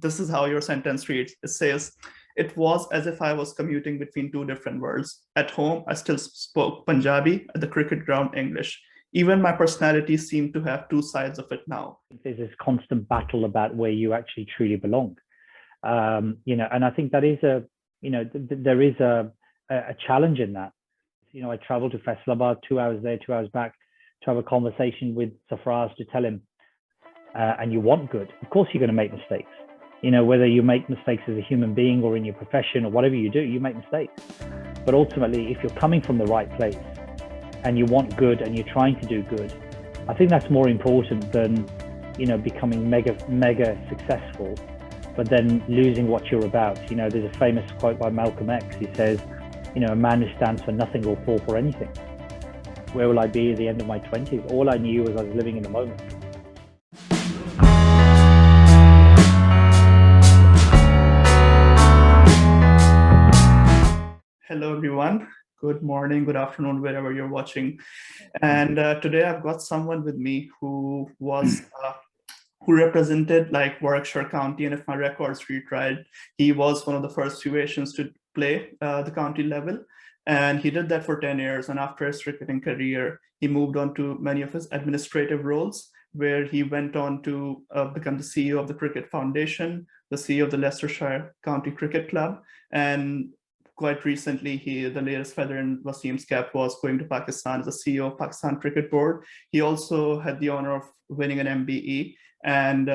this is how your sentence reads. It says, it was as if I was commuting between two different worlds. At home, I still spoke Punjabi, at the cricket ground, English. Even my personality seemed to have two sides of it now. There's this constant battle about where you actually truly belong. And I think that is there is a challenge in that. I traveled to Faisalabad, 2 hours there, 2 hours back, to have a conversation with Sarfraz to tell him, and you want good. Of course, you're going to make mistakes. Whether you make mistakes as a human being or in your profession or whatever you do, you make mistakes. But ultimately, if you're coming from the right place and you want good and you're trying to do good, I think that's more important than, becoming mega successful, but then losing what you're about. There's a famous quote by Malcolm X. He says, a man who stands for nothing will fall for anything. Where will I be at the end of my 20s? All I knew was I was living in the moment. Hello, everyone. Good morning, good afternoon, wherever you're watching. And today I've got someone with me who represented like Warwickshire County, and if my records read right, he was one of the first few Asians to play the county level. And he did that for 10 years. And after his cricketing career, he moved on to many of his administrative roles, where he went on to become the CEO of the Cricket Foundation, the CEO of the Leicestershire County Cricket Club, and quite recently, the latest feather in Wasim's cap was going to Pakistan as the CEO of Pakistan Cricket Board. He also had the honor of winning an MBE, and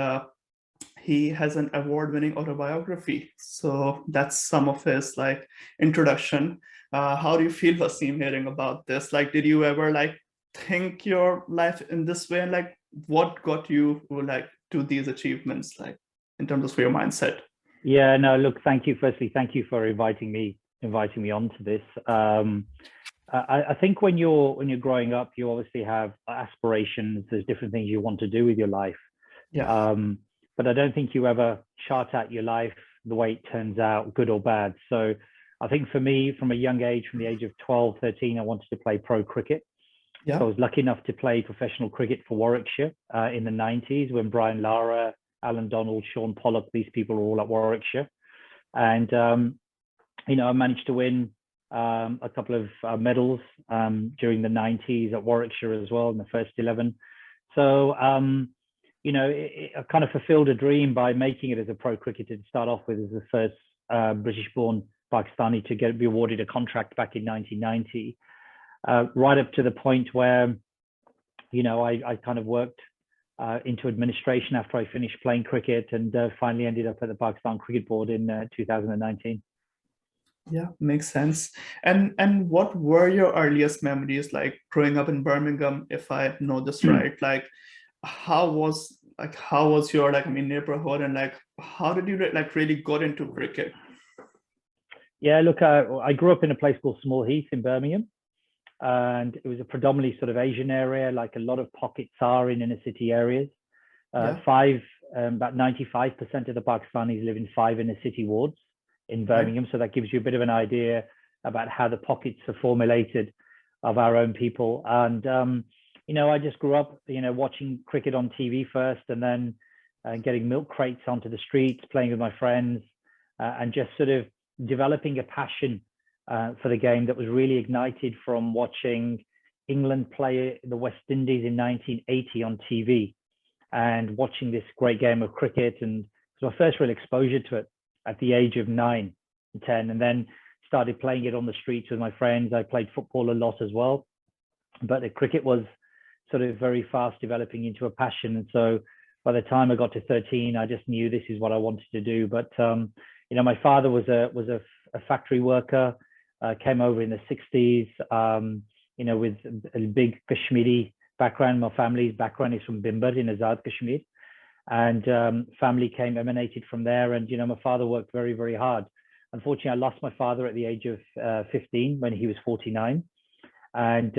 he has an award-winning autobiography. So that's some of his introduction. How do you feel, Wasim, hearing about this? Did you ever think your life in this way, and what got you to these achievements, in terms of your mindset? Yeah, no, look, thank you. Firstly, thank you for inviting me onto this. I think when you're growing up, you obviously have aspirations. There's different things you want to do with your life. Yeah. But I don't think you ever chart out your life the way it turns out, good or bad. So I think for me, from a young age, from the age of 12, 13, I wanted to play pro cricket. Yeah. So I was lucky enough to play professional cricket for Warwickshire in the 90s, when Brian Lara, Alan Donald, Sean Pollock, these people were all at Warwickshire. And I managed to win a couple of medals during the 90s at Warwickshire as well, in the first 11. So, I kind of fulfilled a dream by making it as a pro cricketer to start off with, as the first British-born Pakistani to be awarded a contract back in 1990, right up to the point where, I kind of worked into administration after I finished playing cricket, and finally ended up at the Pakistan Cricket Board in 2019. Yeah, makes sense. And what were your earliest memories growing up in Birmingham, if I know this right? How was your neighborhood, and how did you really got into cricket? Yeah, look, I grew up in a place called Small Heath in Birmingham, and it was a predominantly sort of Asian area, like a lot of pockets are in inner city areas. About 95% of the Pakistanis live in 5 inner city wards in Birmingham. Right. So that gives you a bit of an idea about how the pockets are formulated of our own people. And, I just grew up, watching cricket on TV first, and then getting milk crates onto the streets, playing with my friends, and just sort of developing a passion for the game that was really ignited from watching England play the West Indies in 1980 on TV, and watching this great game of cricket. And it was my first real exposure to it at the age of 9 and 10, and then started playing it on the streets with my friends. I played football a lot as well, but the cricket was sort of very fast developing into a passion. And so by the time I got to 13, I just knew this is what I wanted to do. But my father was a factory worker, came over in the 60s, with a big Kashmiri background. My family's background is from Bimbar in Azad Kashmir, and family emanated from there. And my father worked very, very hard. Unfortunately, I lost my father at the age of 15 when he was 49, and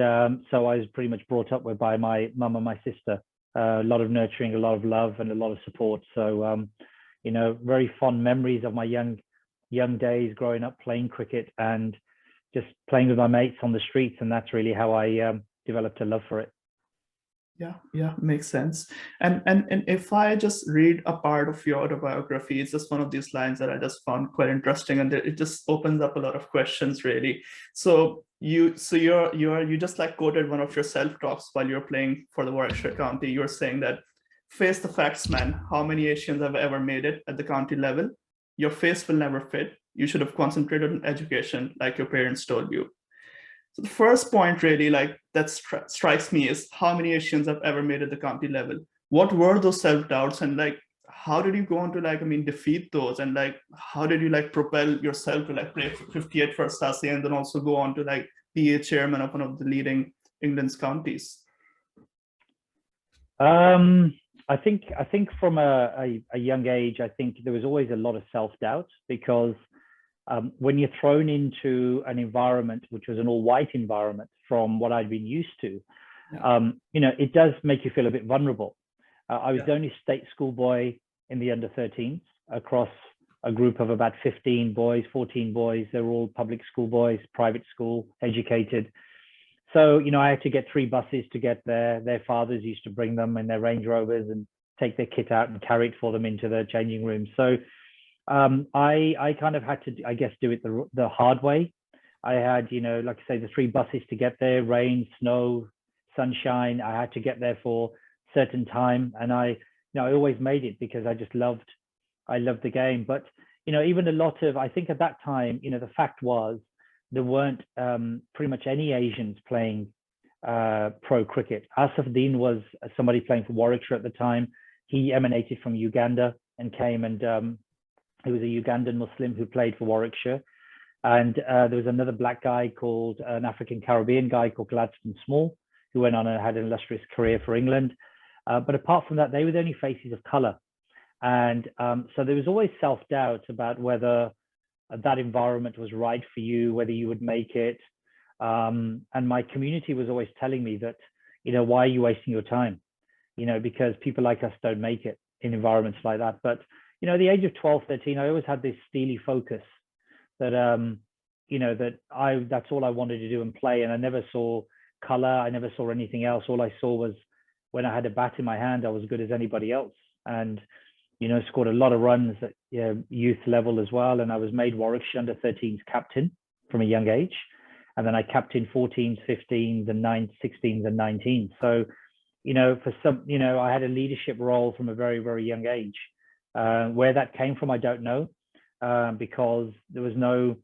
so I was pretty much brought up by my mum and my sister. A lot of nurturing, a lot of love, and a lot of support. So very fond memories of my young days growing up playing cricket and just playing with my mates on the streets, and that's really how I developed a love for it. Yeah, makes sense. And if I just read a part of your autobiography, it's just one of these lines that I just found quite interesting, and it just opens up a lot of questions, really. So you just like quoted one of your self talks while you're playing for the Warwickshire County. You're saying that face the facts, man. How many Asians have ever made it at the county level? Your face will never fit. You should have concentrated on education, like your parents told you. So the first point really like that strikes me is how many Asians have ever made at the county level. What were those self-doubts, and like how did you go on to like, I mean, defeat those, and like how did you like propel yourself to like play 58 for Stasi and then also go on to like be a chairman of one of the leading England's counties? I think from a young age, I think there was always a lot of self-doubt because when you're thrown into an environment which was an all-white environment from what I'd been used to, it does make you feel a bit vulnerable. I was the only state schoolboy in the under-13s across a group of about 15 boys, 14 boys. They were all public school boys, private school, educated. So, I had to get 3 buses to get there. Their fathers used to bring them in their Range Rovers and take their kit out and carry it for them into the changing room. So I kind of had to, I guess, do it the hard way. I had, like I say, the 3 buses to get there, rain, snow, sunshine. I had to get there for a certain time. And I always made it because I loved the game. But, even a lot of, I think at that time, the fact was, there weren't pretty much any Asians playing pro cricket. Asif Dean was somebody playing for Warwickshire at the time. He emanated from Uganda and came, and he was a Ugandan Muslim who played for Warwickshire. And there was another black guy called an African Caribbean guy called Gladstone Small, who went on and had an illustrious career for England. But apart from that, they were the only faces of color. And so there was always self-doubt about whether that environment was right for you, whether you would make it. And my community was always telling me that, why are you wasting your time? Because people like us don't make it in environments like that. But, at the age of 12, 13, I always had this steely focus that, that's all I wanted to do and play. And I never saw color. I never saw anything else. All I saw was when I had a bat in my hand, I was as good as anybody else. And, scored a lot of runs at youth level as well. And I was made Warwickshire under 13s captain from a young age. And then I captained 14s, 15s, and 16s and 19s. So, for some, I had a leadership role from a very, very young age. Where that came from, I don't know, because there was no,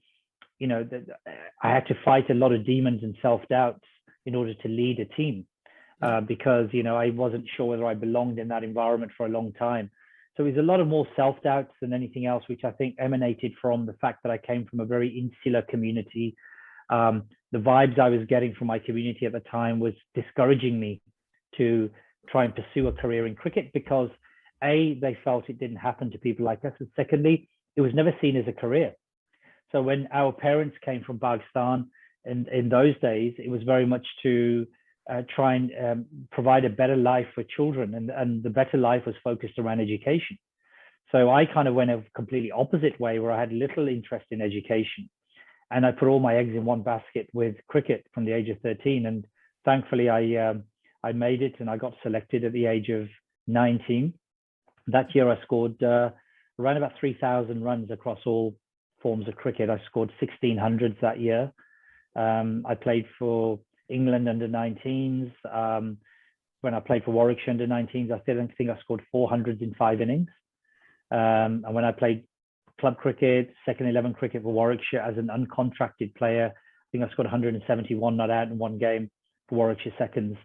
I had to fight a lot of demons and self-doubts in order to lead a team because, I wasn't sure whether I belonged in that environment for a long time. So it was a lot of more self-doubts than anything else, which I think emanated from the fact that I came from a very insular community. The vibes I was getting from my community at the time was discouraging me to try and pursue a career in cricket because A, they felt it didn't happen to people like us. And secondly, it was never seen as a career. So when our parents came from Pakistan in those days, it was very much to try and provide a better life for children. And the better life was focused around education. So I kind of went a completely opposite way where I had little interest in education. And I put all my eggs in one basket with cricket from the age of 13. And thankfully, I made it and I got selected at the age of 19. That year, I scored around about 3,000 runs across all forms of cricket. I scored 1,600s that year. I played for England under 19s. When I played for Warwickshire under 19s, I think I scored 400s in 5 innings. And when I played club cricket, second 11 cricket for Warwickshire as an uncontracted player, I think I scored 171 not out in 1 game for Warwickshire seconds.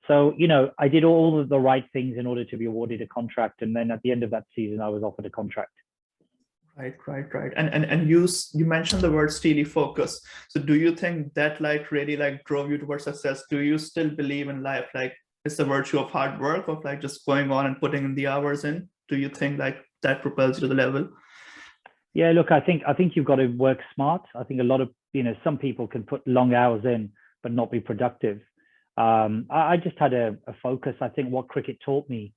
So, I did all of the right things in order to be awarded a contract. And then at the end of that season, I was offered a contract. Right. And you mentioned the word steely focus. So do you think that like really like drove you towards success? Do you still believe in life like it's the virtue of hard work, of like just going on and putting in the hours in? Do you think like that propels you to the level? Yeah, look, I think you've got to work smart. I think a lot of, some people can put long hours in but not be productive. I just had a focus. I think what cricket taught me,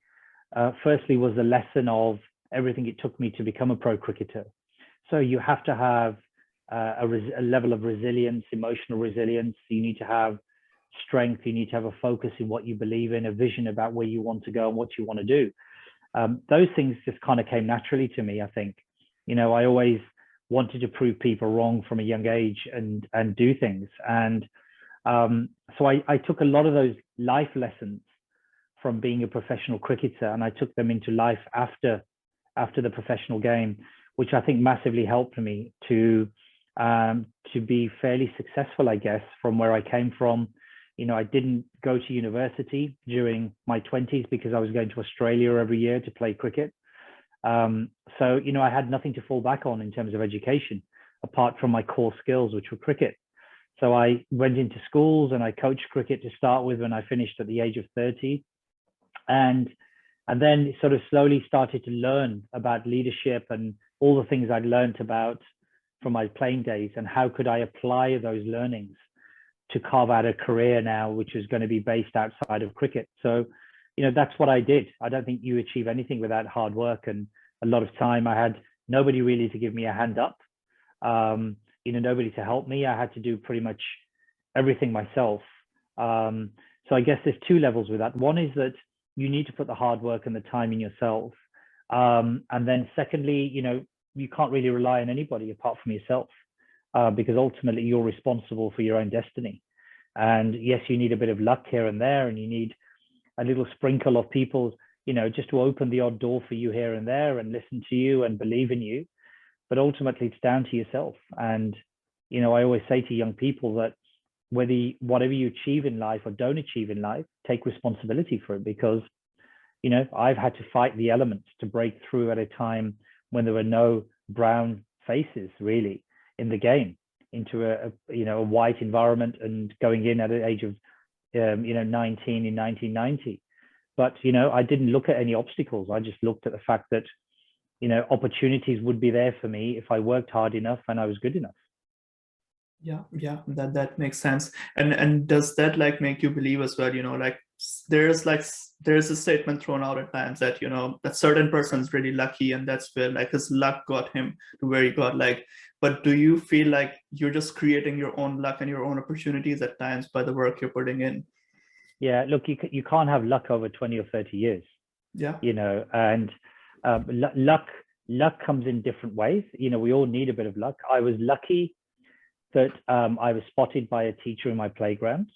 firstly, was the lesson of everything it took me to become a pro cricketer. So you have to have a level of resilience, emotional resilience. You need to have strength. You need to have a focus in what you believe in, a vision about where you want to go and what you want to do. Those things just kind of came naturally to me, I think. I always wanted to prove people wrong from a young age and do things. And so I took a lot of those life lessons from being a professional cricketer, and I took them into life after the professional game, which I think massively helped me to be fairly successful, I guess, from where I came from. I didn't go to university during my 20s because I was going to Australia every year to play cricket. So, I had nothing to fall back on in terms of education, apart from my core skills, which were cricket. So I went into schools and I coached cricket to start with when I finished at the age of 30. And then sort of slowly started to learn about leadership and all the things I'd learned about from my playing days, and how could I apply those learnings to carve out a career now, which is going to be based outside of cricket. So, that's what I did. I don't think you achieve anything without hard work and a lot of time. I had nobody really to give me a hand up, nobody to help me. I had to do pretty much everything myself. So I guess there's two levels with that. One is that you need to put the hard work and the time in yourself. And then secondly, you can't really rely on anybody apart from yourself, because ultimately you're responsible for your own destiny. And yes, you need a bit of luck here and there, and you need a little sprinkle of people, just to open the odd door for you here and there and listen to you and believe in you. But ultimately it's down to yourself. And, I always say to young people that whatever you achieve in life or don't achieve in life, take responsibility for it, because, I've had to fight the elements to break through at a time when there were no brown faces really in the game, into a white environment, and going in at the age of 19 in 1990. But I didn't look at any obstacles. I just looked at the fact that opportunities would be there for me if I worked hard enough and I was good enough. Yeah, that makes sense. And does that make you believe as well, there's a statement thrown out at times that that certain person's really lucky, and that's where his luck got him to where he got. But do you feel like you're just creating your own luck and your own opportunities at times by the work you're putting in? Yeah, look, you can't have luck over 20 or 30 years. Yeah. And luck comes in different ways. We all need a bit of luck. I was lucky that I was spotted by a teacher in my playground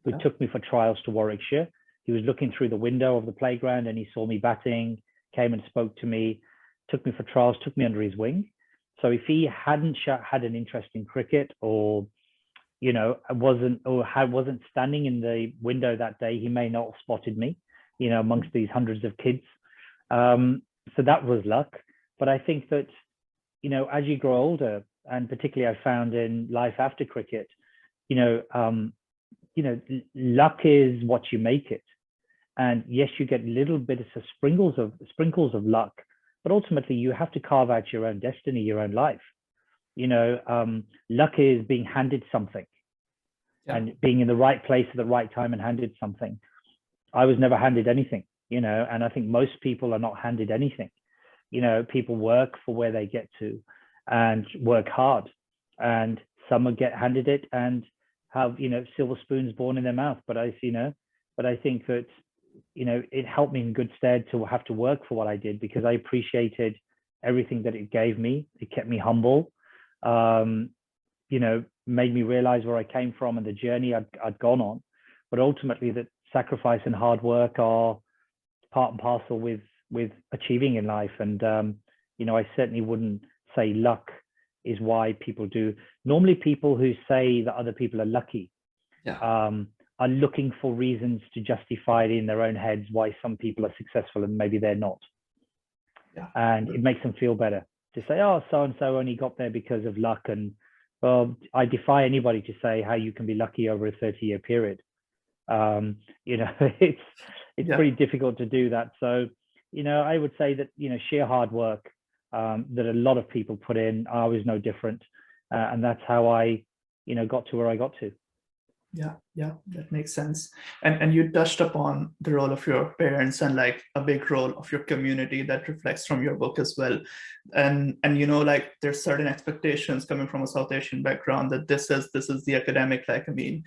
who took me for trials to Warwickshire. He was looking through the window of the playground and he saw me batting, came and spoke to me, took me for trials, took me under his wing. So if he hadn't had an interest in cricket, or wasn't standing in the window that day, he may not have spotted me, amongst these hundreds of kids. So that was luck. But I think that, as you grow older, and particularly I found in life after cricket, luck is what you make it. And yes, you get little bits of sprinkles of luck, but ultimately you have to carve out your own destiny, your own life. Luck is being handed something. Yeah. And being in the right place at the right time and handed something. I was never handed anything, and I think most people are not handed anything. People work for where they get to and work hard, and some will get handed it and have, silver spoons born in their mouth. But I think that, it helped me in good stead to have to work for what I did, because I appreciated everything that it gave me. It kept me humble. Made me realize where I came from and the journey I'd gone on. But ultimately, that sacrifice and hard work are part and parcel with achieving in life. And I certainly wouldn't say luck is why people do. Normally, people who say that other people are lucky are looking for reasons to justify it in their own heads why some people are successful and maybe they're not. Yeah. And it makes them feel better to say, oh, so and so only got there because of luck. And well, I defy anybody to say how you can be lucky over a 30-year period. It's pretty difficult to do that. So, I would say that, sheer hard work that a lot of people put in, I was no different. And that's how I, got to where I got to. Yeah, that makes sense. And you touched upon the role of your parents and like a big role of your community that reflects from your book as well. And you know, like there's certain expectations coming from a South Asian background that this is the academic, like I mean,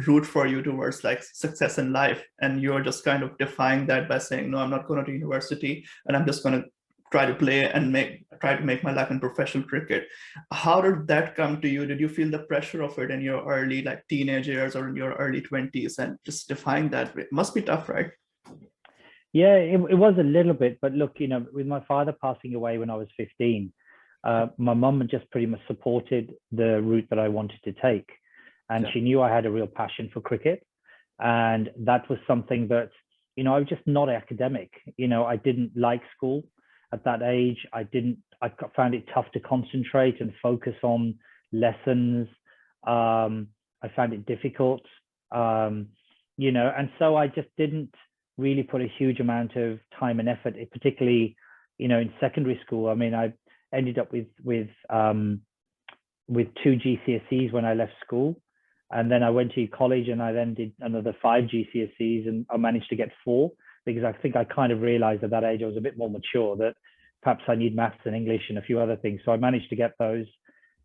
route for you towards like success in life. And you're just kind of defying that by saying, no, I'm not going to university and I'm just going to try to play and try to make my life in professional cricket. How did that come to you? Did you feel the pressure of it in your early like teenage years or in your early 20s, and just defying that it must be tough, right? Yeah, it was a little bit, but look, you know, with my father passing away when I was 15, my mum had just pretty much supported the route that I wanted to take. And Yeah. she knew I had a real passion for cricket. And that was something that, you know, I was just not academic. You know, I didn't like school at that age. I found it tough to concentrate and focus on lessons. I found it difficult, you know, and so I just didn't really put a huge amount of time and effort, particularly, you know, in secondary school. I mean, I ended up with two GCSEs when I left school. And then I went to college and I then did another 5 GCSEs, and I managed to get 4 because I think I kind of realized at that age I was a bit more mature, that perhaps I need maths and English and a few other things. So I managed to get those.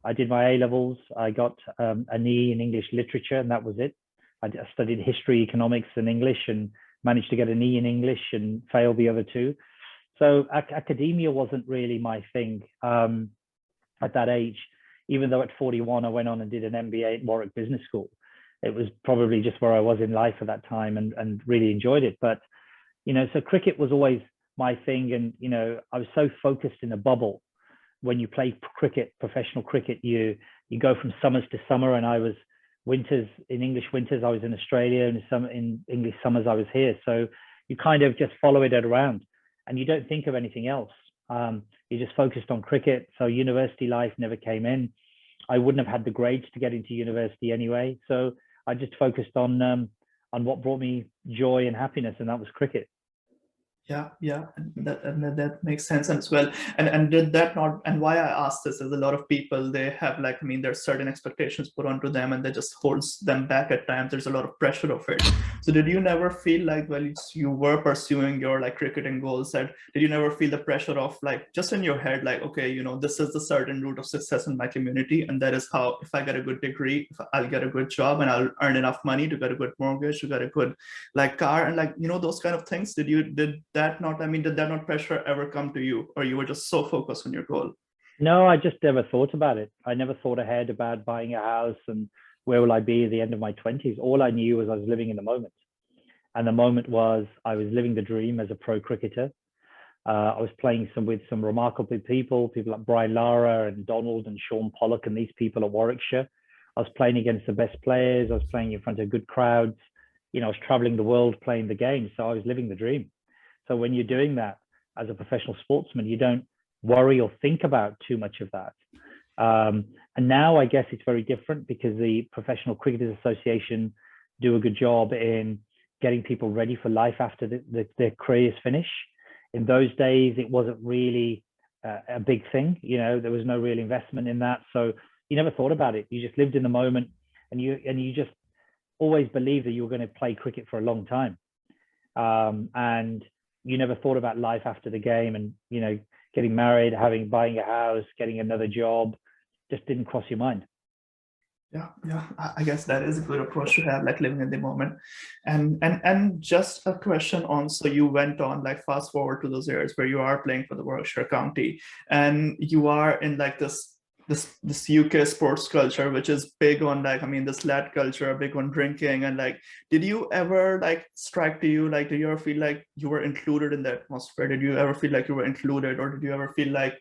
I did my A levels. I got an E in English literature, and that was it. I studied history, economics, and English, and managed to get an E in English and failed the other 2. So academia wasn't really my thing at that age. Even though at 41, I went on and did an MBA at Warwick Business School. It was probably just where I was in life at that time, and really enjoyed it. But, you know, so cricket was always my thing. And, you know, I was so focused in a bubble. When you play cricket, professional cricket, you go from summers to summer. And I was winters, in English winters, I was in Australia, and in English summers, I was here. So you kind of just follow it around and you don't think of anything else. You just focused on cricket. So university life never came in. I wouldn't have had the grades to get into university anyway. So I just focused on what brought me joy and happiness, and that was cricket. Yeah, and that makes sense as well. And did that not? And why I asked this is a lot of people, they have like, I mean, there's certain expectations put onto them, and that just holds them back at times. There's a lot of pressure of it. So did you never feel like, well, you were pursuing your like cricketing goals, that did you never feel the pressure of like just in your head, like, okay, you know, this is the certain route of success in my community, and that is how, if I get a good degree, if I'll get a good job, and I'll earn enough money to get a good mortgage, to get a good like car, and like, you know, those kind of things. Did that not pressure ever come to you, or you were just so focused on your goal? No, I just never thought about it. I never thought ahead about buying a house and where will I be at the end of my 20s. All I knew was I was living in the moment. And the moment was I was living the dream as a pro cricketer. I was playing with some remarkable people like Brian Lara and Donald and Sean Pollock and these people at Warwickshire. I was playing against the best players. I was playing in front of good crowds. You know, I was traveling the world playing the game. So I was living the dream. So when you're doing that as a professional sportsman, you don't worry or think about too much of that. And now I guess it's very different because the Professional Cricketers Association do a good job in getting people ready for life after their careers finish. In those days, it wasn't really a big thing. You know, there was no real investment in that. So you never thought about it. You just lived in the moment, and you just always believed that you were going to play cricket for a long time. And you never thought about life after the game, and, you know, getting married, buying a house, getting another job, just didn't cross your mind. Yeah, I guess that is a good approach to have, like living in the moment. And just a question on, so you went on, like fast forward to those years where you are playing for the Warwickshire County, and you are in like this UK sports culture, which is big on like, I mean, this lad culture, big on drinking. And like, did you ever like strike to you, like, did you ever feel like you were included in the atmosphere? Did you ever feel like you were included, or did you ever feel like,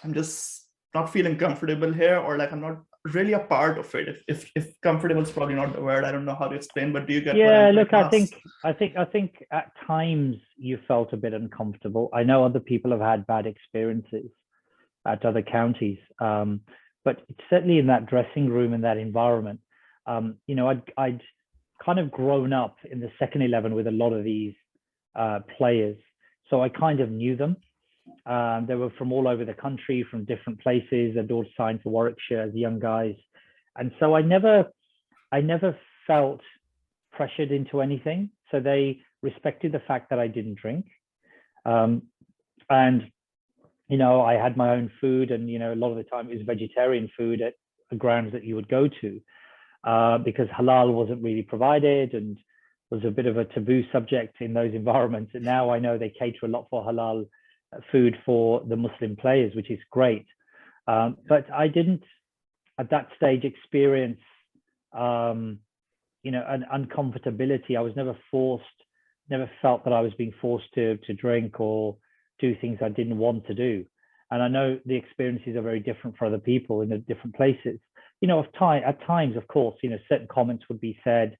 I'm just not feeling comfortable here, or like I'm not really a part of it? If comfortable is probably not the word, I don't know how to explain, but do you get what I'm look, trying to I think at times you felt a bit uncomfortable. I know other people have had bad experiences at other counties, but certainly in that dressing room, in that environment, you know, I'd kind of grown up in the second 11 with a lot of these players, so I kind of knew them. They were from all over the country, from different places. They'd all signed for Warwickshire as young guys, and so I never felt pressured into anything. So they respected the fact that I didn't drink. And, you know, I had my own food, and, you know, a lot of the time it was vegetarian food at the grounds that you would go to, because halal wasn't really provided and was a bit of a taboo subject in those environments. And now I know they cater a lot for halal food for the Muslim players, which is great. But I didn't at that stage experience, you know, an uncomfortability. I was never forced, never felt that I was being forced to drink or do things I didn't want to do. And I know the experiences are very different for other people in the different places. You know, at times, of course, you know, certain comments would be said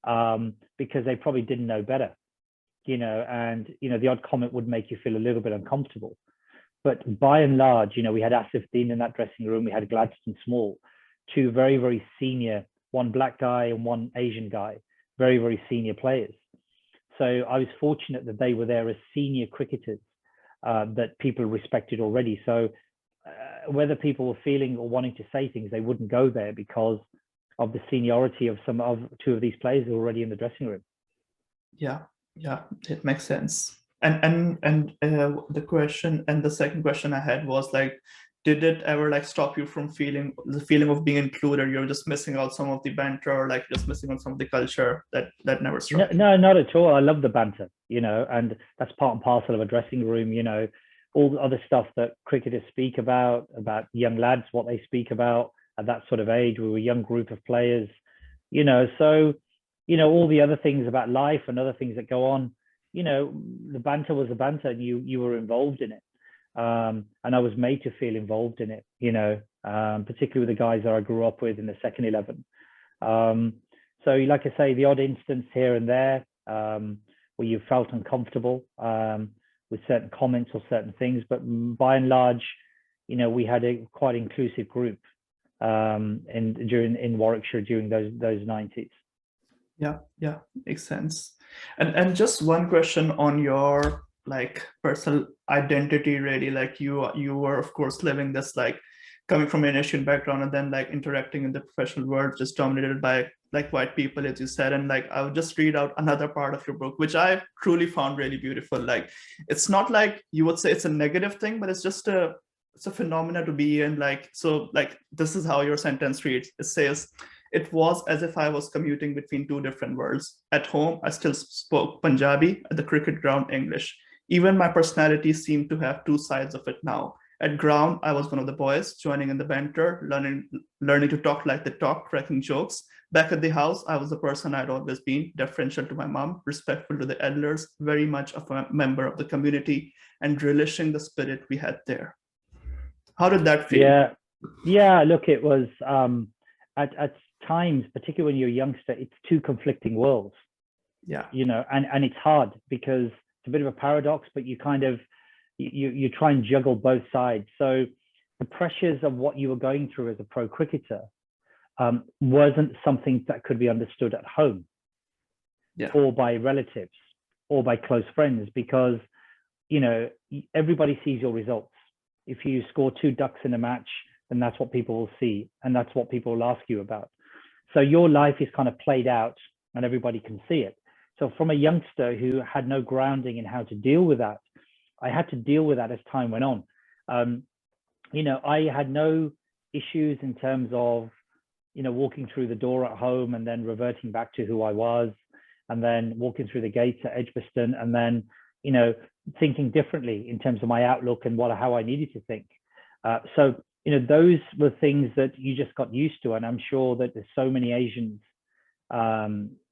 because they probably didn't know better, you know, and, you know, the odd comment would make you feel a little bit uncomfortable. But by and large, you know, we had Asif Dean in that dressing room. We had Gladstone Small, two very, very senior, one black guy and one Asian guy, very, very senior players. So I was fortunate that they were there as senior cricketers that people respected already. So whether people were feeling or wanting to say things, they wouldn't go there because of the seniority of two of these players who were already in the dressing room. Yeah, it makes sense. And the question, and the second question I had was like, did it ever like stop you from feeling the feeling of being included? You're just missing out some of the banter, or like just missing out some of the culture that never struck you? No, not at all. I love the banter, you know, and that's part and parcel of a dressing room. You know, all the other stuff that cricketers speak about young lads, what they speak about at that sort of age. We were a young group of players, you know, so, you know, all the other things about life and other things that go on, you know, the banter was the banter, and you were involved in it. And I was made to feel involved in it, you know, particularly with the guys that I grew up with in the second 11. So like I say, the odd instance here and there where you felt uncomfortable with certain comments or certain things, but by and large, you know, we had a quite inclusive group in Warwickshire during those 90s. Yeah, makes sense. And just one question on your like personal identity, really. Like you were of course living this, like coming from an Asian background and then like interacting in the professional world just dominated by like white people, as you said. And like I would just read out another part of your book which I truly found really beautiful. Like it's not like you would say it's a negative thing, but it's just it's a phenomena to be in. Like, so like this is how your sentence reads. It says, "It was as if I was commuting between two different worlds. At home, I still spoke Punjabi, at the cricket ground, English. Even my personality seemed to have two sides of it now. At ground, I was one of the boys, joining in the banter, learning to talk like they talk, cracking jokes. Back at the house, I was the person I'd always been, deferential to my mom, respectful to the elders, very much of a member of the community, and relishing the spirit we had there." How did that feel? Yeah. Look, it was at times, particularly when you're a youngster, it's two conflicting worlds. Yeah. You know, and it's hard because it's a bit of a paradox, but you kind of you try and juggle both sides. So the pressures of what you were going through as a pro cricketer wasn't something that could be understood at home, or by relatives or by close friends, because, you know, everybody sees your results. If you score 2 ducks in a match, then that's what people will see, and that's what people will ask you about. So your life is kind of played out and everybody can see it. So from a youngster who had no grounding in how to deal with that, I had to deal with that as time went on. You know, I had no issues in terms of, you know, walking through the door at home and then reverting back to who I was, and then walking through the gates at Edgbaston, and then, you know, thinking differently in terms of my outlook and how I needed to think. So, you know, those were things that you just got used to. And I'm sure that there's so many Asians,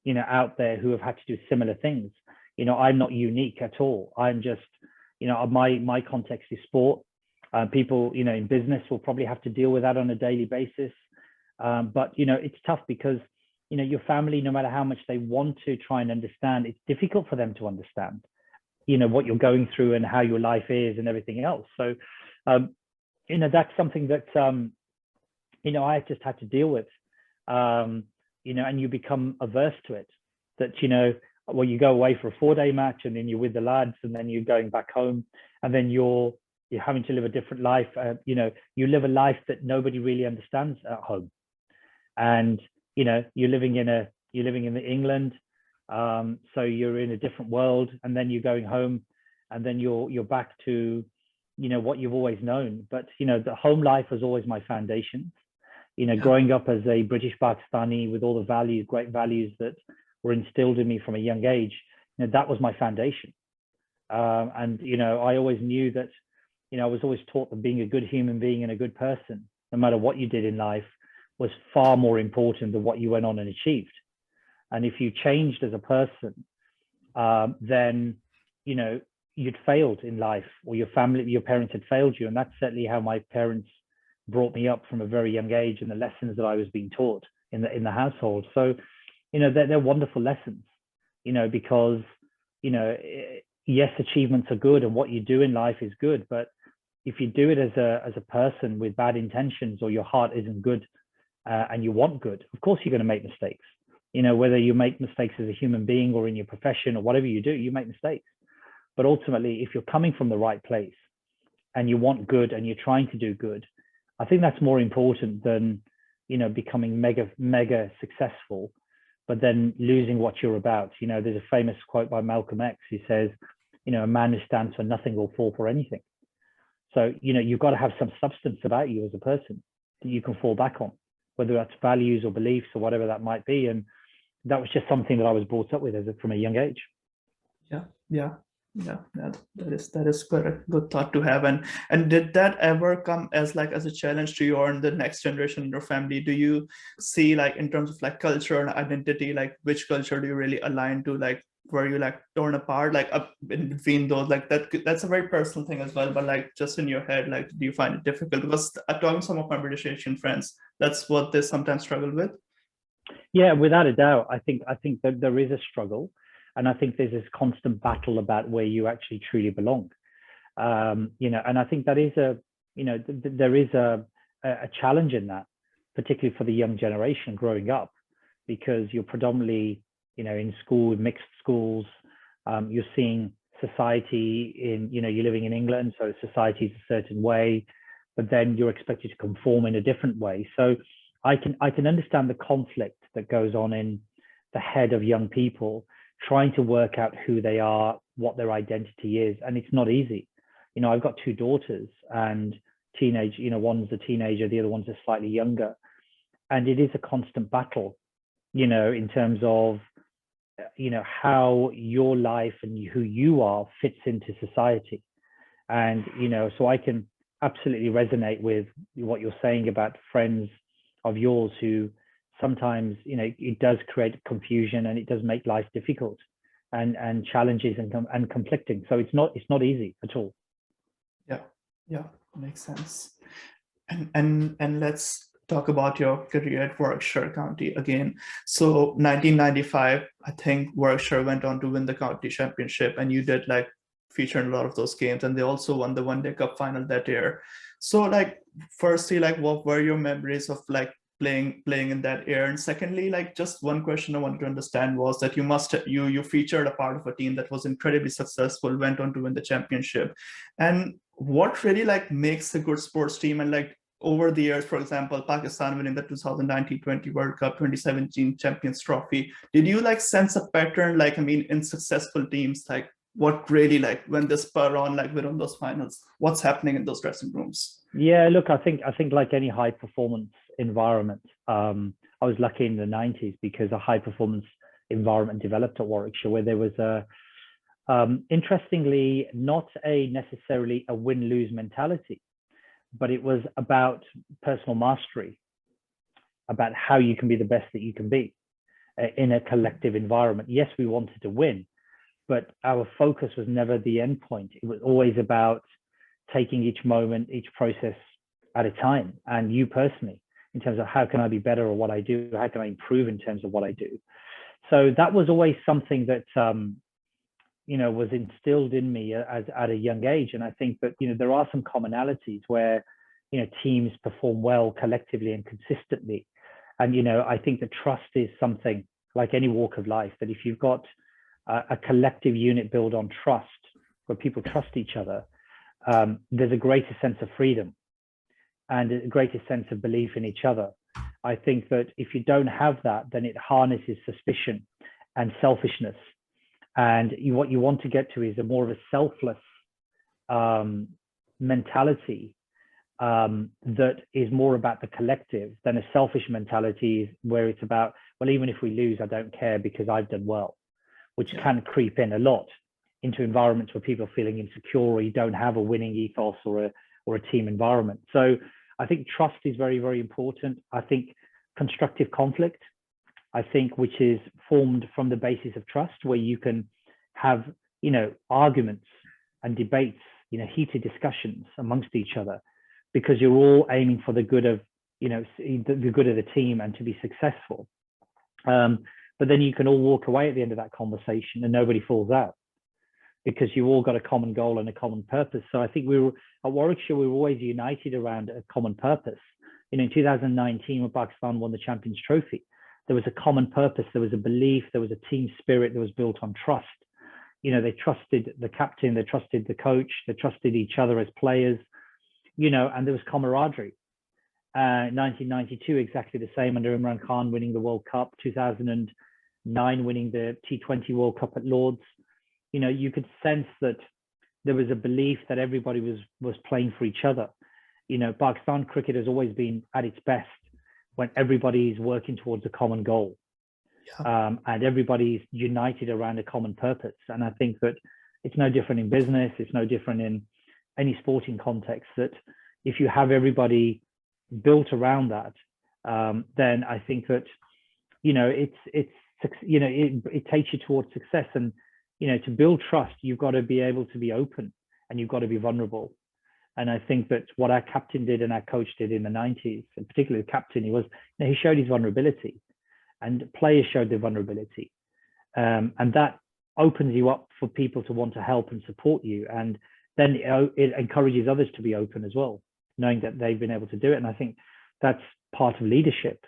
you know, out there who have had to do similar things. You know, I'm not unique at all. I'm just, you know, my context is sport. People, you know, in business will probably have to deal with that on a daily basis. But, you know, it's tough because, you know, your family, no matter how much they want to try and understand, it's difficult for them to understand, you know, what you're going through and how your life is and everything else. So, you know, that's something that, you know, I just had to deal with, you know, and you become averse to it. That, you know, well, you go away for a 4-day match and then you're with the lads and then you're going back home and then you're having to live a different life. You know, you live a life that nobody really understands at home. And, you know, you're living in a you're living in England, so you're in a different world, and then you're going home, and then you're back to, you know, what you've always known. But, you know, the home life was always my foundation. You know, growing up as a British Pakistani with all the values, great values that were instilled in me from a young age, you know, that was my foundation. And, you know, I always knew that, you know, I was always taught that being a good human being and a good person, no matter what you did in life, was far more important than what you went on and achieved. And if you changed as a person, then, you know, you'd failed in life, or your family, your parents had failed you. And that's certainly how my parents brought me up from a very young age, and the lessons that I was being taught in the household. So, you know, they're wonderful lessons, you know, because, you know, yes, achievements are good and what you do in life is good, but if you do it as a person with bad intentions, or your heart isn't good, and you want good, of course you're going to make mistakes. You know, whether you make mistakes as a human being or in your profession or whatever you do, you make mistakes. But ultimately, if you're coming from the right place and you want good and you're trying to do good, I think that's more important than, you know, becoming mega successful, but then losing what you're about. You know, there's a famous quote by Malcolm X who says, you know, a man who stands for nothing will fall for anything. So, you know, you've got to have some substance about you as a person that you can fall back on, whether that's values or beliefs or whatever that might be. And that was just something that I was brought up with from a young age. Yeah. That is quite a good thought to have. And did that ever come as a challenge to you or in the next generation in your family? Do you see, like, in terms of like culture and identity, like which culture do you really align to, like where you like torn apart, like up in between those, like that's a very personal thing as well, but like just in your head, like do you find it difficult? Because talking to some of my British Asian friends, that's what they sometimes struggle with. Yeah, without a doubt. I think that there is a struggle. And I think there's this constant battle about where you actually truly belong. You know, and I think that is there is a challenge in that, particularly for the young generation growing up, because you're predominantly, you know, in school, mixed schools. You're seeing society in, you know, you're living in England, so society is a certain way, but then you're expected to conform in a different way. So I can understand the conflict that goes on in the head of young people, trying to work out who they are, what their identity is. And it's not easy. You know, I've got two daughters, and teenage, you know, one's a teenager, the other one's a slightly younger. And it is a constant battle, you know, in terms of, you know, how your life and who you are fits into society. And, you know, so I can absolutely resonate with what you're saying about friends of yours who sometimes, you know, it does create confusion and it does make life difficult and challenges and conflicting. So it's not easy at all. Yeah, makes sense. And let's talk about your career at Warwickshire County again. So 1995, I think Warwickshire went on to win the county championship, and you did like feature in a lot of those games, and they also won the One Day Cup final that year. So like, firstly, like what were your memories of like playing in that year? And secondly, like just one question I wanted to understand was that you featured a part of a team that was incredibly successful, went on to win the championship. And what really like makes a good sports team? And like over the years, for example, Pakistan winning the 2019 20 World Cup, 2017 Champions Trophy, did you like sense a pattern, like, I mean, in successful teams, like what really, like when they spur on, like within those finals, what's happening in those dressing rooms? Yeah, look, I think like any high performance environment, I was lucky in the 90s because a high performance environment developed at Warwickshire, where there was interestingly, not necessarily a win-lose mentality, but it was about personal mastery, about how you can be the best that you can be in a collective environment. Yes, we wanted to win, but our focus was never the end point. It was always about taking each moment, each process at a time, and you personally, in terms of how can I be better at what I do, how can I improve in terms of what I do. So that was always something that you know, was instilled in me at a young age. And I think that, you know, there are some commonalities where, you know, teams perform well collectively and consistently. And, you know, I think that trust is something like any walk of life, that if you've got a collective unit built on trust, where people trust each other, there's a greater sense of freedom and a greater sense of belief in each other. I think that if you don't have that, then it harnesses suspicion and selfishness. And what you want to get to is a more of a selfless mentality that is more about the collective than a selfish mentality where it's about, well, even if we lose, I don't care because I've done well, which can creep in a lot into environments where people are feeling insecure or you don't have a winning ethos or a team environment. So I think trust is very, very important. I think constructive conflict, I think, which is formed from the basis of trust, where you can have, arguments and debates, heated discussions amongst each other, because you're all aiming for the good of, the good of the team and to be successful. But then you can all walk away at the end of that conversation and nobody falls out because you all got a common goal and a common purpose. So I think at Warwickshire, we were always united around a common purpose. In 2019, when Pakistan won the Champions Trophy, there was a common purpose, there was a belief, there was a team spirit that was built on trust. They trusted the captain, they trusted the coach, they trusted each other as players, and there was camaraderie. 1992, exactly the same, under Imran Khan winning the World Cup, 2009 winning the T20 World Cup at Lords. You could sense that there was a belief that everybody was playing for each other. Pakistan cricket has always been at its best when everybody's working towards a common goal. And everybody's united around a common purpose. And I think that it's no different in business, it's no different in any sporting context, that if you have everybody built around that, then I think that, it takes you towards success. And, to build trust, you've got to be able to be open and you've got to be vulnerable. And I think that what our captain did and our coach did in the 90s, and particularly the captain, he showed his vulnerability, and players showed their vulnerability. And that opens you up for people to want to help and support you. And then it encourages others to be open as well, knowing that they've been able to do it. And I think that's part of leadership,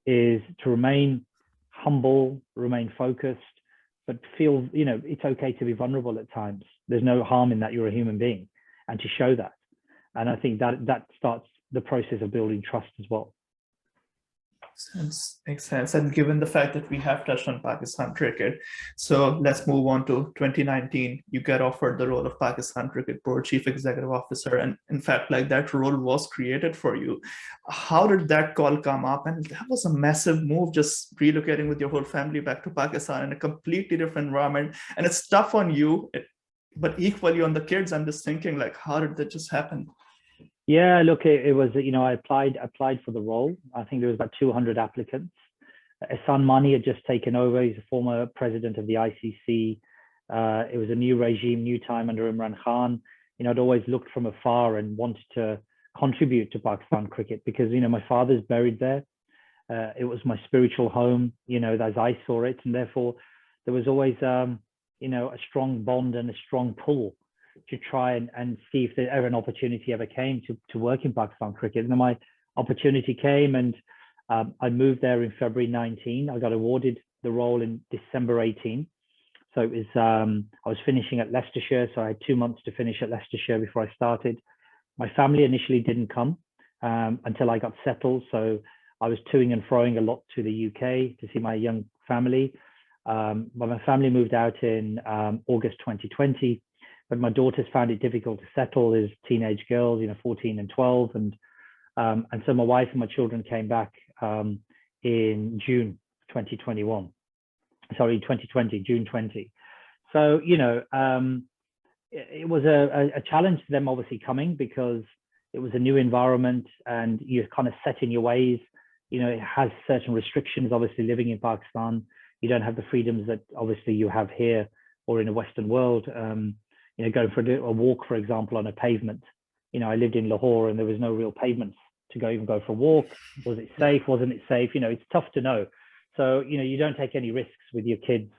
is to remain humble, remain focused, but feel, it's okay to be vulnerable at times. There's no harm in that. You're a human being, and to show that. And I think that starts the process of building trust as well. Makes sense. And given the fact that we have touched on Pakistan cricket, so let's move on to 2019. You get offered the role of Pakistan Cricket Board Chief Executive Officer. And in fact, that role was created for you. How did that call come up? And that was a massive move, just relocating with your whole family back to Pakistan in a completely different environment. And it's tough on you, but equally on the kids. I'm just thinking, how did that just happen? Yeah, look, it was, I applied for the role. I think there was about 200 applicants. Ehsan Mani had just taken over. He's a former president of the ICC. It was a new regime, new time under Imran Khan. I'd always looked from afar and wanted to contribute to Pakistan cricket because, my father's buried there. It was my spiritual home, as I saw it. And therefore, there was always, a strong bond and a strong pull to try and see if there ever an opportunity ever came to work in Pakistan cricket. And then my opportunity came, and I moved there in February 19. I got awarded the role in December 18. So it was, I was finishing at Leicestershire. So I had 2 months to finish at Leicestershire before I started. My family initially didn't come until I got settled. So I was toing and froing a lot to the UK to see my young family. But my family moved out in August 2020. But my daughters found it difficult to settle as teenage girls, 14 and 12. And so my wife and my children came back in June 2021. Sorry, 2020, June 20. So, it was a challenge to them obviously coming, because it was a new environment and you're kind of set in your ways. It has certain restrictions, obviously living in Pakistan. You don't have the freedoms that obviously you have here or in a Western world. Going for a walk, for example, on a pavement. I lived in Lahore and there was no real pavements to even go for a walk. Was it safe? Wasn't it safe? It's tough to know. So, you don't take any risks with your kids.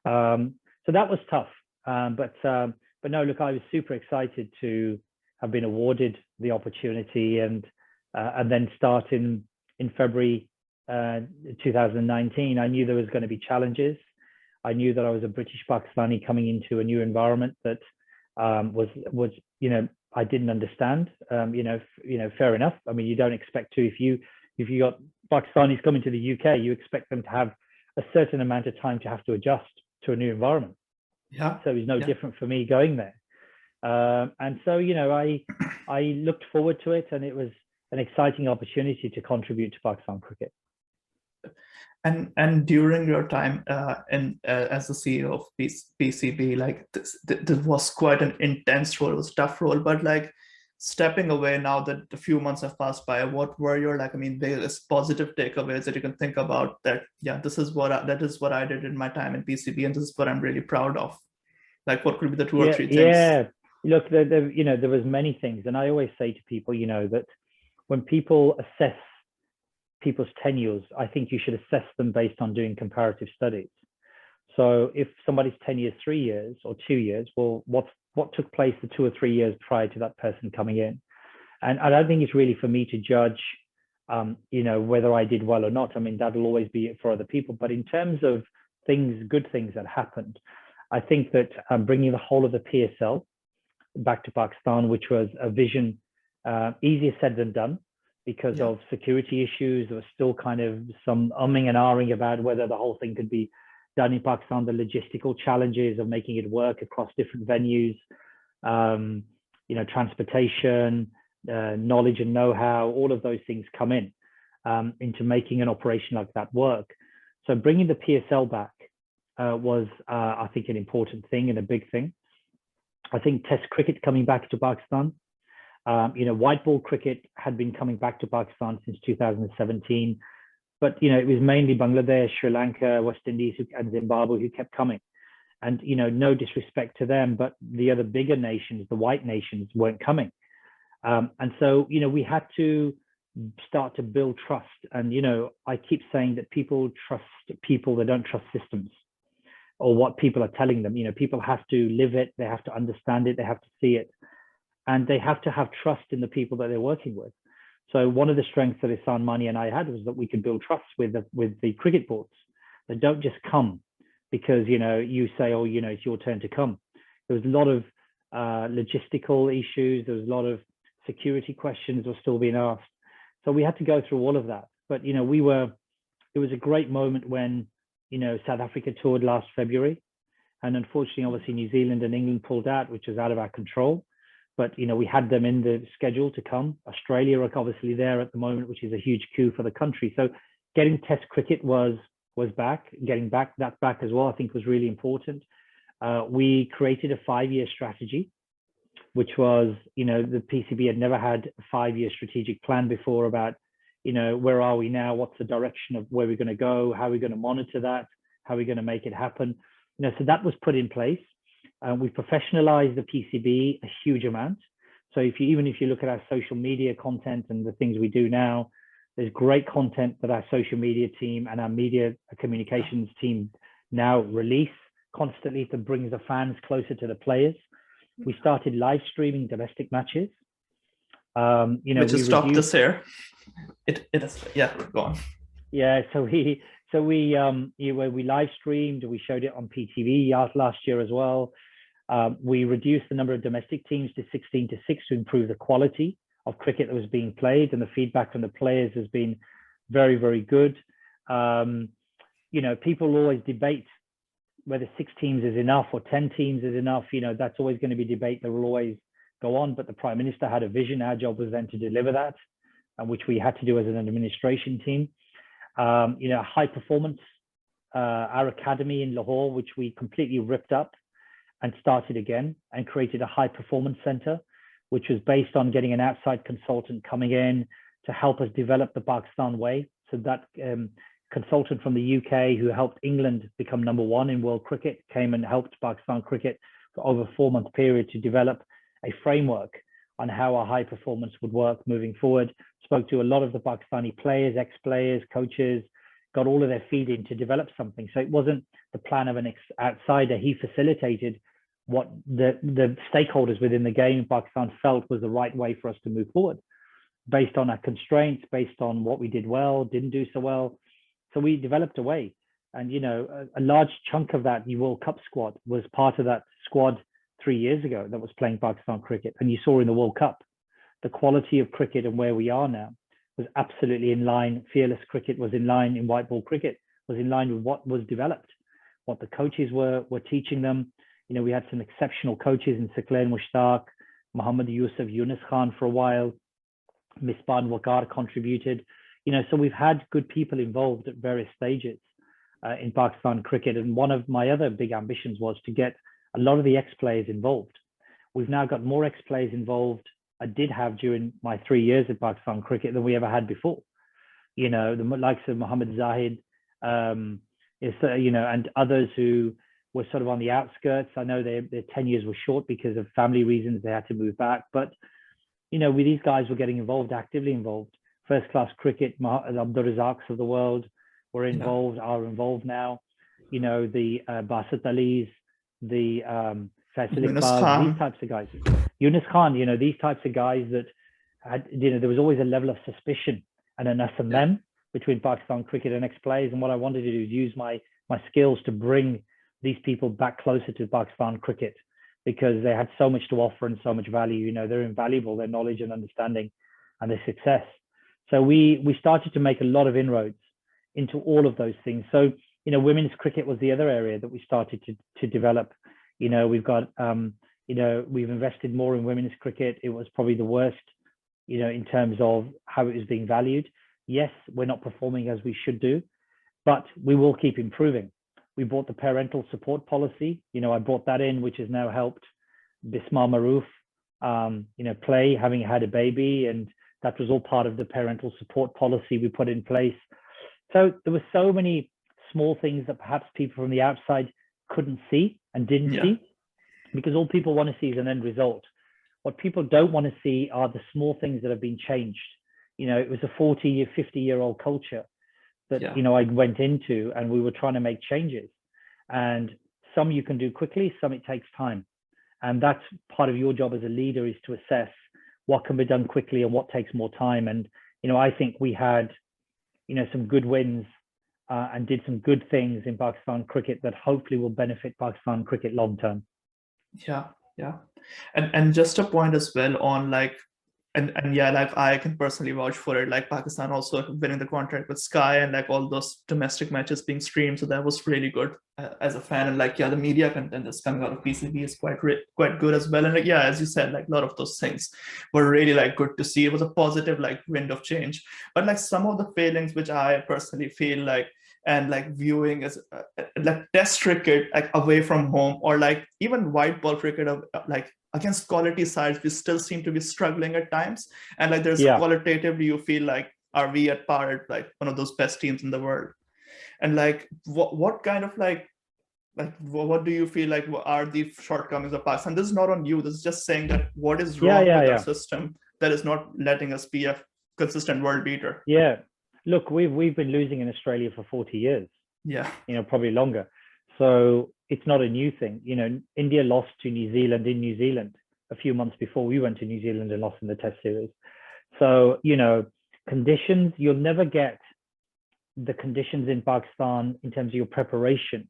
So that was tough. But no, look, I was super excited to have been awarded the opportunity and then start in February 2019. I knew there was going to be challenges. I knew that I was a British Pakistani coming into a new environment that was I didn't understand. Fair enough. I mean, you don't expect to if you got Pakistanis coming to the UK, you expect them to have a certain amount of time to have to adjust to a new environment. Yeah. So it's no different for me going there. And so, you know, I looked forward to it, and it was an exciting opportunity to contribute to Pakistan cricket. And during your time as the CEO of PCB, like this was quite an intense role. It was a tough role, but like stepping away now that a few months have passed by, what were your, like, I mean, there's positive takeaways that you can think about that, yeah, that is what I did in my time in PCB, and this is what I'm really proud of. Like, what could be the two or three things? Yeah, look, you know, there was many things, and I always say to people, you know, that when people assess people's tenures, I think you should assess them based on doing comparative studies. So if somebody's tenure is 3 years or 2 years, well, what took place the 2 or 3 years prior to that person coming in? And I don't think it's really for me to judge, you know, whether I did well or not. I mean, that'll always be it for other people. But in terms of things, good things that happened, I think that bringing the whole of the PSL back to Pakistan, which was a vision, easier said than done, because of security issues. There was still kind of some umming and ahhing about whether the whole thing could be done in Pakistan, the logistical challenges of making it work across different venues, you know, transportation, knowledge and know-how, all of those things come in into making an operation like that work. So bringing the PSL back was, I think, an important thing and a big thing. I think Test cricket coming back to Pakistan, you know, white ball cricket had been coming back to Pakistan since 2017, but, you know, it was mainly Bangladesh, Sri Lanka, West Indies and Zimbabwe who kept coming. And, you know, no disrespect to them, but the other bigger nations, the white nations, weren't coming. And so, you know, we had to start to build trust. And, you know, I keep saying that people trust people, they don't trust systems or what people are telling them. You know, people have to live it, they have to understand it, they have to see it, and they have to have trust in the people that they're working with. So one of the strengths that Ihsan Mani and I had was that we could build trust with the cricket boards. They don't just come because, you know, you say, oh, you know, it's your turn to come. There was a lot of logistical issues. There was a lot of security questions were still being asked. So we had to go through all of that. But, you know, it was a great moment when, you know, South Africa toured last February. And unfortunately, obviously, New Zealand and England pulled out, which was out of our control. But, you know, we had them in the schedule to come. Australia are obviously there at the moment, which is a huge coup for the country. So getting Test cricket was back. Getting that back as well, I think, was really important. We created a 5-year strategy, which was, you know, the PCB had never had a 5-year strategic plan before about, you know, where are we now? What's the direction of where we're going to go? How are we going to monitor that? How are we going to make it happen? You know, so that was put in place. We professionalized the PCB a huge amount. So even if you look at our social media content and the things we do now, there's great content that our social media team and our media communications team now release constantly to bring the fans closer to the players. We started live streaming domestic matches. You know, which has stopped this year. It is, yeah, go on. Yeah, so we live streamed. We showed it on PTV last year as well. We reduced the number of domestic teams to 16 to 6 to improve the quality of cricket that was being played, and the feedback from the players has been very, very good. You know, people always debate whether 6 teams is enough or 10 teams is enough. You know, that's always going to be debate that will always go on. But the Prime Minister had a vision. Our job was then to deliver that, which we had to do as an administration team. You know, high performance, our academy in Lahore, which we completely ripped up and started again and created a high performance center, which was based on getting an outside consultant coming in to help us develop the Pakistan way. So that consultant from the UK who helped England become #1 in world cricket came and helped Pakistan cricket for over a 4-month period to develop a framework on how our high performance would work moving forward. Spoke to a lot of the Pakistani players, ex-players, coaches, got all of their feed in to develop something. So it wasn't the plan of an outsider. He facilitated what the stakeholders within the game in Pakistan felt was the right way for us to move forward, based on our constraints, based on what we did well, didn't do so well. So we developed a way. And, you know, a large chunk of that World Cup squad was part of that squad 3 years ago that was playing Pakistan cricket. And you saw in the World Cup, the quality of cricket and where we are now. was absolutely in line. Fearless cricket was in line. In white ball cricket was in line with what was developed, what the coaches were teaching them. We had some exceptional coaches in Sinclair Mushtaq, Muhammad Yusuf, Yunus Khan for a while, Misbah and Waqar contributed. So we've had good people involved at various stages in Pakistan cricket. And one of my other big ambitions was to get a lot of the ex-players involved. We've now got more ex-players involved. I did have during my 3 years at Pakistan cricket than we ever had before. The likes of Muhammad Zahid, and others who were sort of on the outskirts. I know their tenures were short because of family reasons. They had to move back. But, with these guys were getting involved, actively involved. First class cricket, Abdul Razaks of the world were involved, are involved now. The Basit Alis, the Faisal Iqbal, these types of guys. Yunus Khan, these types of guys that had, there was always a level of suspicion and an us and them between Pakistan cricket and ex-players. And what I wanted to do is use my skills to bring these people back closer to Pakistan cricket, because they had so much to offer and so much value. They're invaluable, their knowledge and understanding and their success. So we started to make a lot of inroads into all of those things. So, women's cricket was the other area that we started to develop. We've got, we've invested more in women's cricket. It was probably the worst, in terms of how it was being valued. Yes, we're not performing as we should do, but we will keep improving. We brought the parental support policy. I brought that in, which has now helped Bisma Maroof, play, having had a baby, and that was all part of the parental support policy we put in place. So there were so many small things that perhaps people from the outside couldn't see and didn't see, because all people want to see is an end result. What people don't want to see are the small things that have been changed. It was a 40-year, 50-year-old culture that, I went into, and we were trying to make changes. And some you can do quickly, some it takes time. And that's part of your job as a leader, is to assess what can be done quickly and what takes more time. And, I think we had, some good wins and did some good things in Pakistan cricket that hopefully will benefit Pakistan cricket long term. Yeah. And just a point as well on I can personally vouch for it. Pakistan also winning the contract with Sky and all those domestic matches being streamed. So that was really good as a fan. And the media content that's coming out of PCB is quite good as well. And as you said, a lot of those things were really good to see. It was a positive wind of change. But some of the failings, which I personally feel and viewing as test cricket away from home, or even white ball cricket against quality sides, we still seem to be struggling at times. And there's qualitatively, you feel are we at par at one of those best teams in the world? And what kind of what do you feel are the shortcomings of Pakistan? This is not on you. This is just saying that what is wrong with our system that is not letting us be a consistent world beater. Look, we've been losing in Australia for 40 years. Probably longer. So it's not a new thing. India lost to New Zealand in New Zealand a few months before we went to New Zealand and lost in the Test series. So, conditions, you'll never get the conditions in Pakistan in terms of your preparation,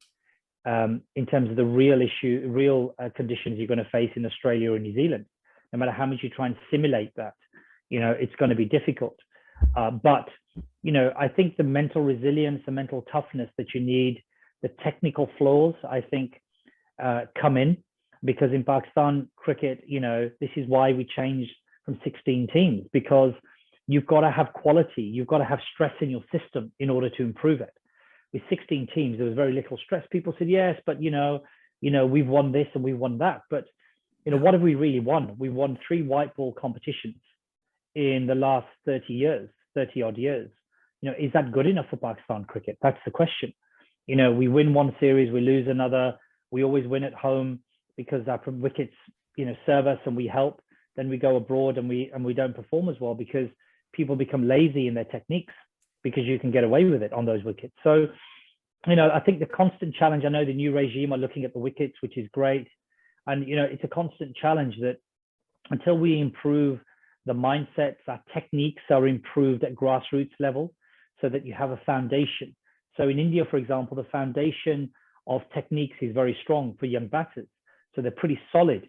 in terms of the real conditions you're going to face in Australia or New Zealand. No matter how much you try and simulate that, it's going to be difficult. But I think the mental resilience, the mental toughness that you need, the technical flaws, I think, come in, because in Pakistan cricket, this is why we changed from 16 teams, because you've got to have quality, you've got to have stress in your system in order to improve it. With 16 teams, there was very little stress. People said, yes, but we've won this and we've won that. But what have we really won? We won 3 white ball competitions in the last 30 odd years. Is that good enough for Pakistan cricket? That's the question. We win one series, we lose another. We always win at home because our wickets, serve us and we help. Then we go abroad and we don't perform as well because people become lazy in their techniques, because you can get away with it on those wickets. So, I think the constant challenge, I know the new regime are looking at the wickets, which is great. And, it's a constant challenge that until we improve the mindsets, our techniques are improved at grassroots level so that you have a foundation. So in India, for example, the foundation of techniques is very strong for young batters. So they're pretty solid.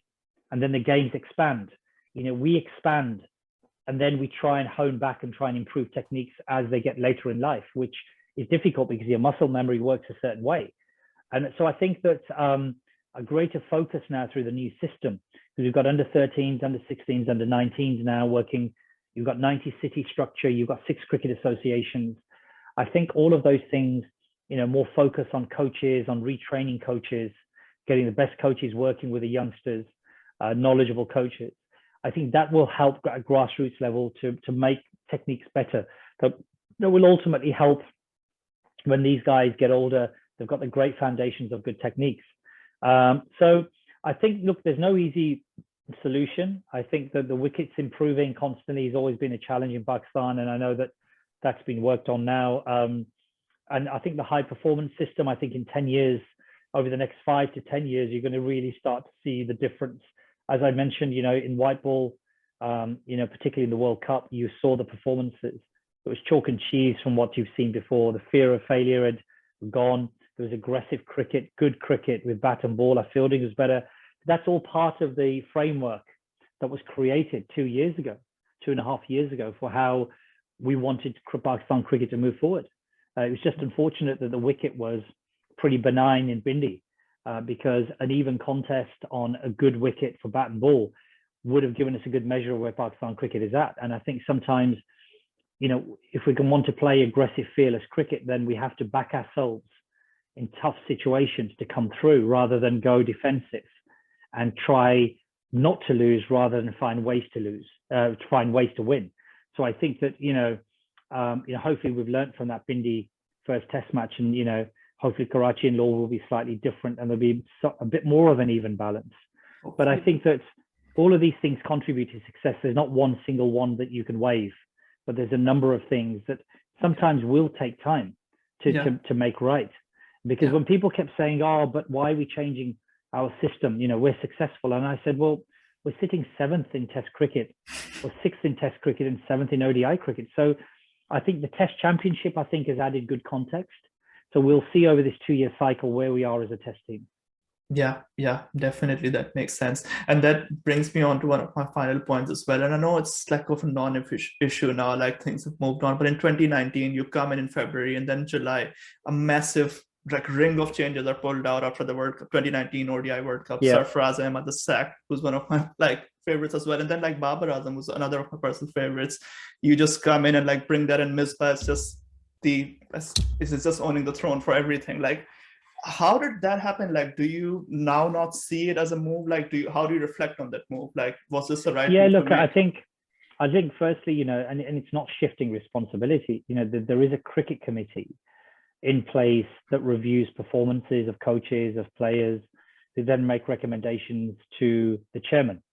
And then the games expand. We expand and then we try and hone back and try and improve techniques as they get later in life, which is difficult because your muscle memory works a certain way. And so I think that a greater focus now through the new system, because we've got under 13s, under 16s, under 19s now working. You've got 90 city structure, you've got 6 cricket associations. I think all of those things, more focus on coaches, on retraining coaches, getting the best coaches working with the youngsters, knowledgeable coaches. I think that will help at grassroots level to make techniques better. That will ultimately help when these guys get older. They've got the great foundations of good techniques. So I think, look, there's no easy solution. I think that the wickets improving constantly has always been a challenge in Pakistan, and I know that that's been worked on now. And I think the high performance system, I think in 10 years, over the next 5 to 10 years, you're going to really start to see the difference. As I mentioned, in white ball, particularly in the World Cup, you saw the performances. It was chalk and cheese from what you've seen before. The fear of failure had gone. There was aggressive cricket, good cricket with bat and ball. Our fielding was better. That's all part of the framework that was created 2 years ago, 2.5 years ago, for how we wanted Pakistan cricket to move forward. It was just unfortunate that the wicket was pretty benign in Bindi, because an even contest on a good wicket for bat and ball would have given us a good measure of where Pakistan cricket is at. And I think sometimes, if we can want to play aggressive, fearless cricket, then we have to back ourselves in tough situations to come through rather than go defensive and try not to lose rather than find ways to lose, find ways to win. So I think that, hopefully we've learned from that Bindi first test match, and, hopefully Karachi and Lahore will be slightly different and there'll be a bit more of an even balance. Okay. But I think that all of these things contribute to success. There's not one single one that you can wave, but there's a number of things that sometimes will take time to make right. Because when people kept saying, oh, but why are we changing our system? We're successful. And I said, well, we're sitting 7th in Test cricket, or 6th in Test cricket, and 7th in ODI cricket. So I think the Test Championship, has added good context. So we'll see over this 2-year cycle where we are as a Test team. Yeah, definitely. That makes sense. And that brings me on to one of my final points as well. And I know it's like of a non-issue now, like things have moved on. But in 2019, you come in February, and then July, a massive ring of changes are pulled out after the World Cup, 2019 ODI World Cup. Sarfraz at the sack, who's one of my favorites as well. And then Babar Azam was another of my personal favorites. You just come in and bring that, and Misbah is just owning the throne for everything. How did that happen? Do you now not see it as a move? How do you reflect on that move? Was this the right move? Look, I think firstly, and it's not shifting responsibility. There is a cricket committee in place that reviews performances of coaches, of players, who then make recommendations to the chairman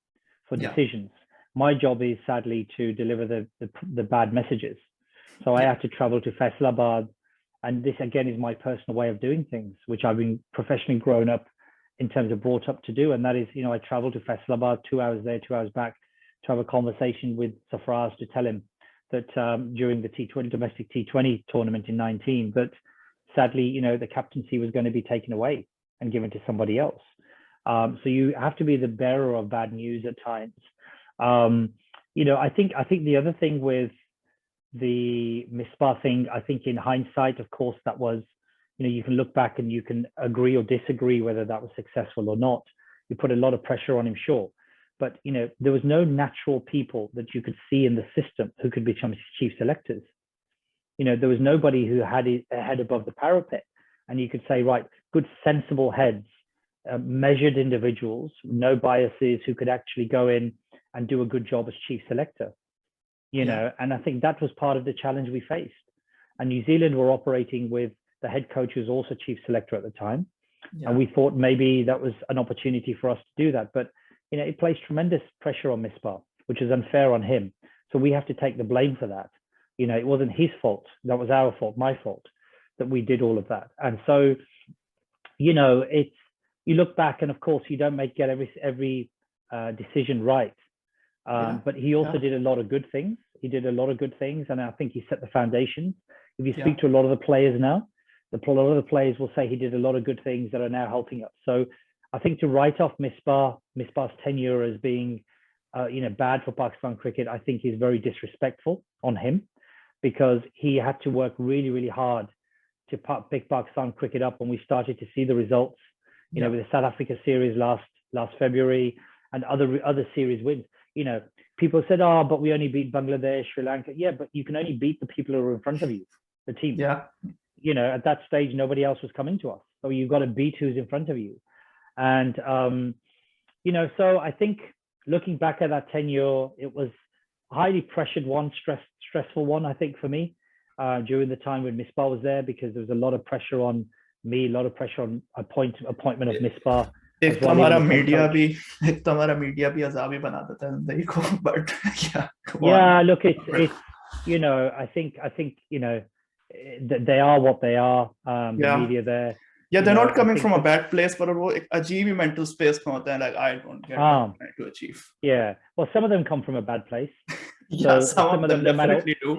for decisions. My job is sadly to deliver the bad messages. So I have to travel to Faisalabad, and this again is my personal way of doing things, which I've been professionally grown up in terms of brought up to do. And that is, I travel to Faisalabad, 2 hours there, 2 hours back, to have a conversation with Sarfraz to tell him that during the T20 domestic T20 tournament in 19, that sadly, the captaincy was going to be taken away and given to somebody else. So you have to be the bearer of bad news at times. I think the other thing with the Misbah thing, I think in hindsight, of course, that was, you can look back and you can agree or disagree whether that was successful or not. You put a lot of pressure on him, sure. But, there was no natural people that you could see in the system who could become chief selectors. There was nobody who had a head above the parapet, and you could say, right, good, sensible heads, measured individuals, no biases, who could actually go in and do a good job as chief selector, and I think that was part of the challenge we faced. And New Zealand were operating with the head coach who was also chief selector at the time. And we thought maybe that was an opportunity for us to do that. But, it placed tremendous pressure on Misbah, which is unfair on him. So we have to take the blame for that. It wasn't his fault. That was our fault, my fault, that we did all of that. And so, you look back, and of course you don't get every decision right. But he also did a lot of good things. He did a lot of good things, and I think he set the foundations. If you speak to a lot of the players now, a lot of the players will say he did a lot of good things that are now helping us. So I think to write off Misbah's tenure as being bad for Pakistan cricket, I think is very disrespectful on him, because he had to work really, really hard to pick Pakistan cricket up when we started to see the results, with the South Africa series last February and other series wins. People said, oh, but we only beat Bangladesh, Sri Lanka. Yeah, but you can only beat the people who are in front of you, the team. Yeah. At that stage, nobody else was coming to us. So you've got to beat who's in front of you. And, so I think looking back at that tenure, it was a highly pressured one, stressful one, I think, for me, during the time when Misbah was there, because there was a lot of pressure on me, a lot of pressure on appointment of Misbah. एक तो हमारा media भी अजाबी बना देता है जिंदगी को, but look, it's I think they are what they are, the media there. They're not coming from a bad place, but वो एक अजीब ही mental space में होता है, like I don't get what I'm trying to achieve. Well, some of them come from a bad place. Some of them definitely do.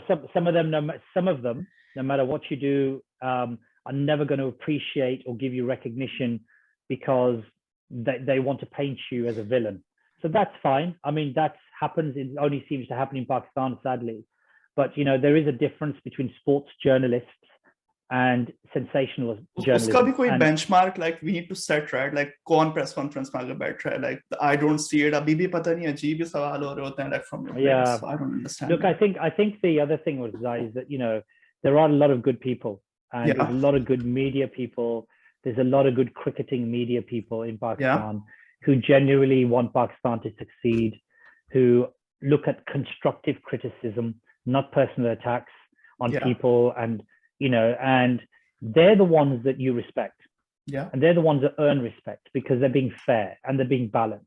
So some of them, no matter what you do, are never going to appreciate or give you recognition, because they want to paint you as a villain. So that's fine. I mean, that happens. It only seems to happen in Pakistan, sadly. But, there is a difference between sports journalists and sensational journalism. उसका भी कोई benchmark, like we need to set, right? Like कौन press conference में आगे बैठ रहा है? Like I don't see it. अभी भी पता नहीं, अजीब ही सवाल हो रहे होते हैं, like from your place. So I don't understand. Look, I think the other thing is that, there are a lot of good people, and there's a lot of good media people. There's a lot of good cricketing media people in Pakistan who genuinely want Pakistan to succeed, who look at constructive criticism, not personal attacks on people, and and they're the ones that you respect. And they're the ones that earn respect, because they're being fair and they're being balanced.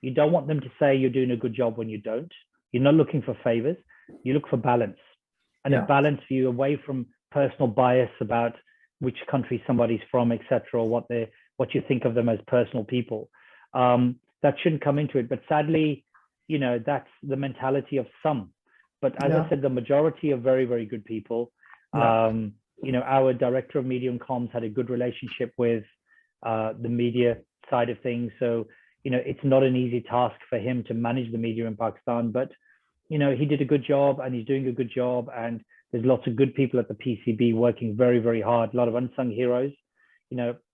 You don't want them to say you're doing a good job when you don't. You're not looking for favors. You look for balance, and a balanced view away from personal bias about which country somebody's from, etc., or what you think of them as personal people. That shouldn't come into it. But sadly, that's the mentality of some. But as I said, the majority are very, very good people. Our director of media and comms had a good relationship with the media side of things. So, it's not an easy task for him to manage the media in Pakistan, but, he did a good job, and he's doing a good job. And there's lots of good people at the PCB working very, very hard, a lot of unsung heroes.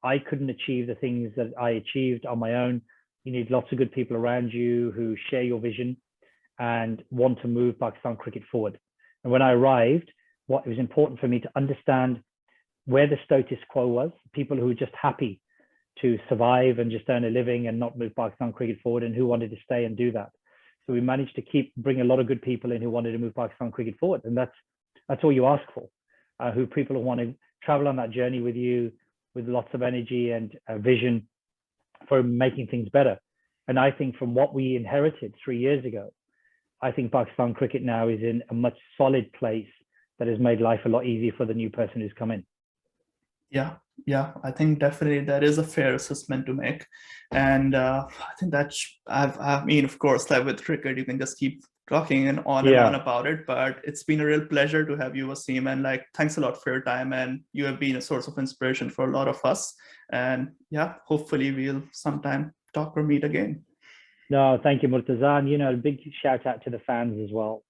I couldn't achieve the things that I achieved on my own. You need lots of good people around you who share your vision and want to move Pakistan cricket forward. And when I arrived, it was important for me to understand where the status quo was, people who were just happy to survive and just earn a living and not move Pakistan cricket forward, and who wanted to stay and do that. So we managed to bring a lot of good people in who wanted to move Pakistan cricket forward. And that's all you ask for, people who want to travel on that journey with you, with lots of energy and vision for making things better. And I think from what we inherited 3 years ago, I think Pakistan cricket now is in a much solid place that has made life a lot easier for the new person who's come in. I think definitely that is a fair assessment to make. And I think I mean, of course, like with cricket, you can just keep talking and on about it, but it's been a real pleasure to have you, Wasim, and thanks a lot for your time, and you have been a source of inspiration for a lot of us. And hopefully we'll sometime talk or meet again. No, thank you, Murtaza. And a big shout out to the fans as well.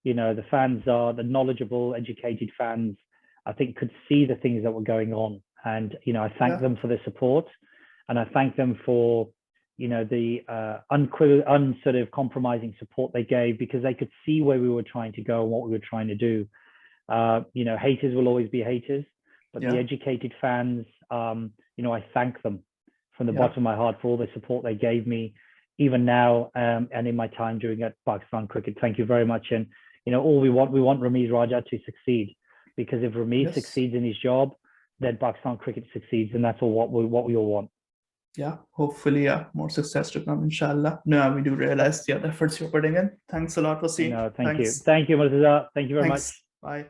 The fans are the knowledgeable, educated fans, I think, could see the things that were going on. And, I thank them for the support, and I thank them for, the sort of compromising support they gave, because they could see where we were trying to go and what we were trying to do. Haters will always be haters, but the educated fans, I thank them from the bottom of my heart for all the support they gave me, even now, and in my time doing at Pakistan cricket. Thank you very much. And, we want Ramiz Raja to succeed, because if Ramiz succeeds in his job, then Pakistan cricket succeeds, and that's all what we all want. Hopefully, more success to come, inshallah. No, we do realize the efforts you're putting in. Thanks a lot, Wasim. No, thank you. Thank you, Murtaza. Thank you very much. Bye.